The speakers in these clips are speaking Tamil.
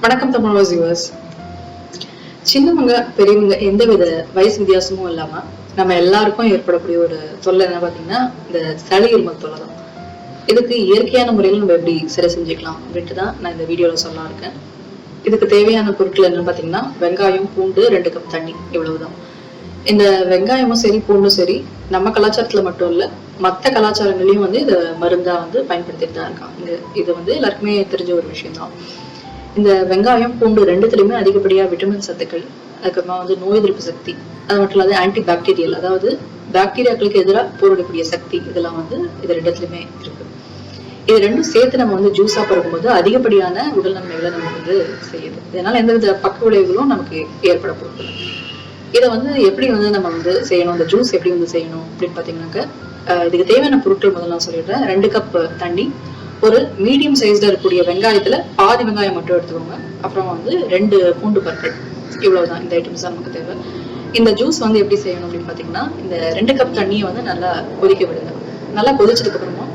வணக்கம் தமிழ் வியூவர்ஸ். சின்னவங்க பெரியவங்க எந்தவித வயசு வித்தியாசமும் இல்லாம நம்ம எல்லாருக்கும் ஏற்படக்கூடிய ஒரு தொல்லை என்ன பாத்தீங்கன்னா இந்த சளி இருமல் தொல்லை தான். இதுக்கு இயற்கையான முறையில் நம்ம எப்படி சரி செஞ்சுக்கலாம் அப்படின்ட்டு தான் நான் இந்த வீடியோல சொல்ல இருக்கேன். இதுக்கு தேவையான பொருட்கள் என்னன்னு பாத்தீங்கன்னா வெங்காயம், பூண்டு, 2 கப் தண்ணி, இவ்வளவுதான். இந்த வெங்காயமும் சரி பூண்டும் சரி நம்ம கலாச்சாரத்துல மட்டும் இல்ல மற்ற கலாச்சாரங்களையும் இந்த மருந்தா பயன்படுத்திட்டு தான் இருக்காங்க. இது எல்லாருக்குமே தெரிஞ்ச ஒரு விஷயம் தான். இந்த வெங்காயம் பூண்டு ரெண்டுத்துலயுமே அதிகப்படியா விட்டமின் சத்துக்கள், அதுக்கப்புறமா நோய் எதிர்ப்பு சக்தி, அது மட்டும் இல்லாத ஆன்டி பாக்டீரியல், அதாவது பாக்டீரியாக்களுக்கு எதிராக போராடக்கூடிய சக்தி, இதெல்லாம் இது ரெண்டுத்துலயுமே இருக்கு. இது ரெண்டும் சேர்த்து நம்ம ஜூஸா பருகும்போது அதிகப்படியான உடல் நன்மைகளை நமக்கு செய்யுது. இதனால எந்தவித பக்க விளைவுகளும் நமக்கு ஏற்பட போகுது. இதை எப்படி நம்ம செய்யணும், இந்த ஜூஸ் எப்படி செய்யணும் அப்படின்னு பாத்தீங்கன்னாக்க இதுக்கு தேவையான பொருட்கள் முதல்ல நான் சொல்லிடுறேன். 2 கப் தண்ணி, ஒரு மீடியம் சைஸ்ல இருக்கக்கூடிய வெங்காயத்துல பாதி வெங்காயம் மட்டும் எடுத்துக்கோங்க. அப்புறம் 2 பூண்டு பற்கள், இவ்வளவுதான். இந்த ஐட்டம்ஸ் தான் நமக்கு தேவை. இந்த ஜூஸ் எப்படி செய்யணும் அப்படின்னு பாத்தீங்கன்னா, இந்த 2 கப் தண்ணியை நல்லா கொதிக்க விடுங்க. நல்லா கொதிச்சதுக்கு அப்புறமா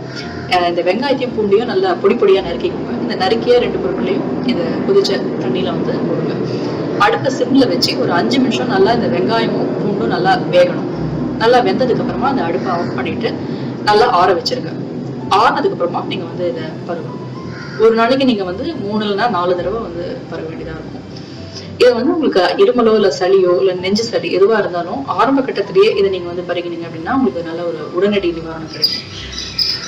இந்த வெங்காயத்தையும் பூண்டையும் நல்லா பொடி பொடியா நறுக்கிக்கோங்க. இந்த நறுக்கிய 2 பொருட்களையும் இந்த கொதிச்ச தண்ணியில போடுங்க. அடுப்பை சிம்ல வச்சு ஒரு 5 நிமிஷம் நல்லா இந்த வெங்காயமும் பூண்டும் நல்லா வேகணும். நல்லா வெந்ததுக்கு அப்புறமா அந்த அடுப்பை ஆஃப் பண்ணிட்டு நல்லா ஆற வச்சிருங்க. ஆறுனதுக்கு அப்புறமா நீங்க இதை பருகணும். ஒரு நாளைக்கு நீங்க 3 இல்லைன்னா 4 தடவை பருக வேண்டியதா இருக்கும். இது உங்களுக்கு இருமலோ இல்ல சளியோ இல்ல நெஞ்சு சளி எதுவா இருந்தாலும் ஆரம்ப கட்டத்திலேயே இதை நீங்க பருகினீங்க அப்படின்னா உங்களுக்கு நல்ல ஒரு உடனடி நிவாரணம் கிடைக்கும்.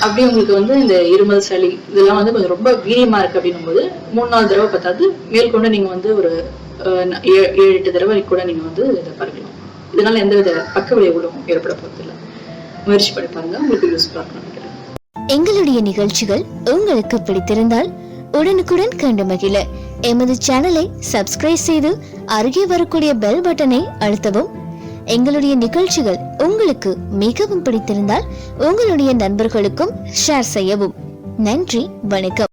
அப்படி உங்களுக்கு இந்த இருமல் சளி இதெல்லாம் கொஞ்சம் ரொம்ப வீரியமா இருக்கு அப்படின்னும் போது 3-4 தடவை பத்தாது, மேற்கொண்டு நீங்க ஒரு 7-8 தடவை கூட நீங்க இதை பருகலாம். இதனால எந்தவித பக்க விளைவுகளும் ஏற்பட போறது இல்லை. முயற்சி பண்ணி பாருங்க, உங்களுக்கு யூஸ்ஃபுல்லா இருக்கும் நினைக்கிறேன். எங்களுடைய நிகழ்ச்சிகள் உங்களுக்கு பிடித்திருந்தால் உடனுக்குடன் கண்டு மகிழ எமது சேனலை சப்ஸ்கிரைப் செய்து அருகே வரக்கூடிய பெல் பட்டனை அழுத்தவும். எங்களுடைய நிகழ்ச்சிகள் உங்களுக்கு மிகவும் பிடித்திருந்தால் உங்களுடைய நண்பர்களுக்கும் ஷேர் செய்யவும். நன்றி, வணக்கம்.